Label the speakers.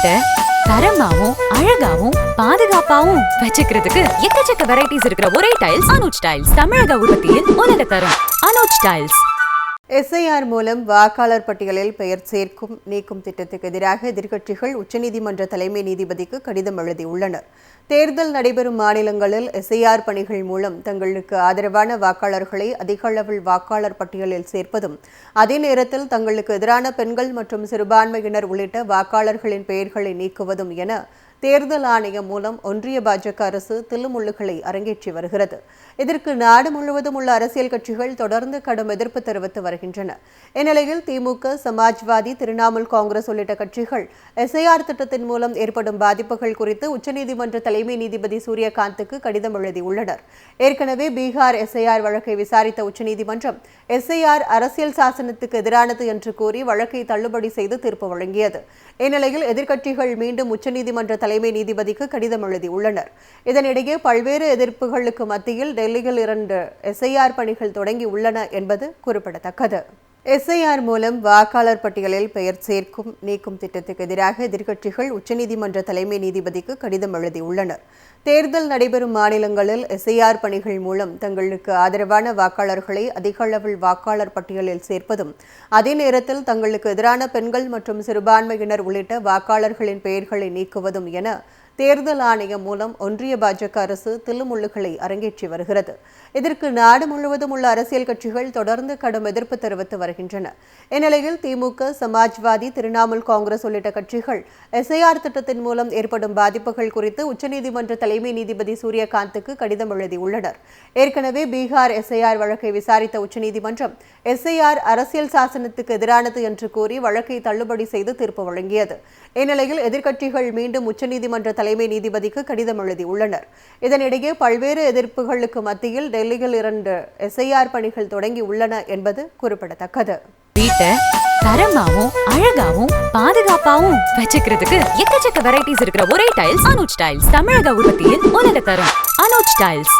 Speaker 1: வீட்டை தரமாவும் அழகாவும் பாதுகாப்பாவும் வச்சுக்கிறதுக்கு எக்கச்சக்க வெரைட்டிஸ் இருக்கிற ஒரே டைல்ஸ் அனுஜ் டைல்ஸ். தமிழக உற்பத்தியின் உலக தரம் அனுஜ் டைல்ஸ்.
Speaker 2: எஸ்ஐஆர் மூலம் வாக்காளர் பட்டியலில் பெயர் சேர்க்கும் நீக்கும் திட்டத்துக்கு எதிராக எதிர்க்கட்சிகள் உச்சநீதிமன்ற தலைமை நீதிபதிக்கு கடிதம் எழுதியுள்ளனர். தேர்தல் நடைபெறும் மாநிலங்களில் எஸ்ஐஆர் பணிகள் மூலம் தங்களுக்கு ஆதரவான வாக்காளர்களை அதிக அளவில் வாக்காளர் பட்டியலில் சேர்ப்பதும், அதே நேரத்தில் தங்களுக்கு எதிரான பெண்கள் மற்றும் சிறுபான்மையினர் உள்ளிட்ட வாக்காளர்களின் பெயர்களை நீக்குவதும் என தேர்தல் ஆணையம் மூலம் ஒன்றிய பாஜக அரசு தில்லுமுள்ளுகளை அரங்கேற்றி வருகிறது. இதற்கு நாடு முழுவதும் உள்ள அரசியல் கட்சிகள் தொடர்ந்து கடும் எதிர்ப்பு தெரிவித்து வருகின்றன. இந்நிலையில் திமுக, சமாஜ்வாதி, திரிணாமுல் காங்கிரஸ் உள்ளிட்ட கட்சிகள் எஸ்ஐஆர் திட்டத்தின் மூலம் ஏற்படும் பாதிப்புகள் குறித்து உச்சநீதிமன்ற தலைமை நீதிபதி சூரியகாந்துக்கு கடிதம் எழுதியுள்ளனர். ஏற்கனவே பீகார் எஸ்ஐஆர் வழக்கை விசாரித்த உச்சநீதிமன்றம் எஸ்ஐஆர் அரசியல் சாசனத்துக்கு எதிரானது என்று கூறி வழக்கை தள்ளுபடி செய்து தீர்ப்பு வழங்கியது. இந்நிலையில் எதிர்க்கட்சிகள் மீண்டும் உச்சநீதிமன்ற தலைமை நீதிபதிக்கு கடிதம் எழுதியுள்ளனர். இதனிடையே பல்வேறு எதிர்ப்புகளுக்கு மத்தியில் டெல்லியில் 2 எஸ்ஐஆர் பணிகள் தொடங்கி உள்ளன என்பது குறிப்பிடத்தக்கது. எஸ்ஐஆர் மூலம் வாக்காளர் பட்டியலில் பெயர் சேர்க்கும் நீக்கும் திட்டத்துக்கு எதிராக எதிர்க்கட்சிகள் உச்சநீதிமன்ற தலைமை நீதிபதிக்கு கடிதம் எழுதியுள்ளனர். தேர்தல் நடைபெறும் மாநிலங்களில் எஸ்ஐஆர் பணிகள் மூலம் தங்களுக்கு ஆதரவான வாக்காளர்களை அதிக அளவில் வாக்காளர் பட்டியலில் சேர்ப்பதும், அதே நேரத்தில் தங்களுக்கு எதிரான பெண்கள் மற்றும் சிறுபான்மையினர் உள்ளிட்ட வாக்காளர்களின் பெயர்களை நீக்குவதும் என தேர்தல் ஆணையம் மூலம் ஒன்றிய பாஜக அரசு தில்லுமுள்ளுகளை அரங்கேற்றி வருகிறது. இதற்கு நாடு முழுவதும் உள்ள அரசியல் கட்சிகள் தொடர்ந்து கடும் எதிர்ப்பு தெரிவித்து வருகின்றன. இந்நிலையில் திமுக, சமாஜ்வாதி, திரிணாமுல் காங்கிரஸ் உள்ளிட்ட கட்சிகள் எஸ்ஐஆர் திட்டத்தின் மூலம் ஏற்படும் பாதிப்புகள் குறித்து உச்சநீதிமன்ற தலைமை நீதிபதி சூரியகாந்துக்கு கடிதம் எழுதியுள்ளனர். ஏற்கனவே பீகார் எஸ்ஐஆர் வழக்கை விசாரித்த உச்சநீதிமன்றம் எஸ்ஐஆர் அரசியல் சாசனத்துக்கு எதிரானது என்று கூறி வழக்கை தள்ளுபடி செய்து தீர்ப்பு வழங்கியது. இந்நிலையில் எதிர்க்கட்சிகள் மீண்டும் உச்சநீதிமன்ற தலைமை நீதிபதிக்கு கடிதம் எழுதியுள்ளனர். இதனிடையே பல்வேறு எதிர்ப்புகளுக்கு மத்தியில் டெல்லியில் 2 எஸ்ஐஆர் பணிகள் தொடங்கி உள்ளன என்பது குறிப்பிடத்தக்கது.
Speaker 1: வீட்டை தரமாவும் அழகாவும் பாதுகாப்பாவும் வச்சுக்கிறதுக்கு எக்கச்சக்க வெரைட்டிஸ் இருக்கிற ஒரே டைல்ஸ் அனுஜ் டைல்ஸ். தமிழக உற்பத்தியின் உலக தரம் அனுஜ் டைல்ஸ்.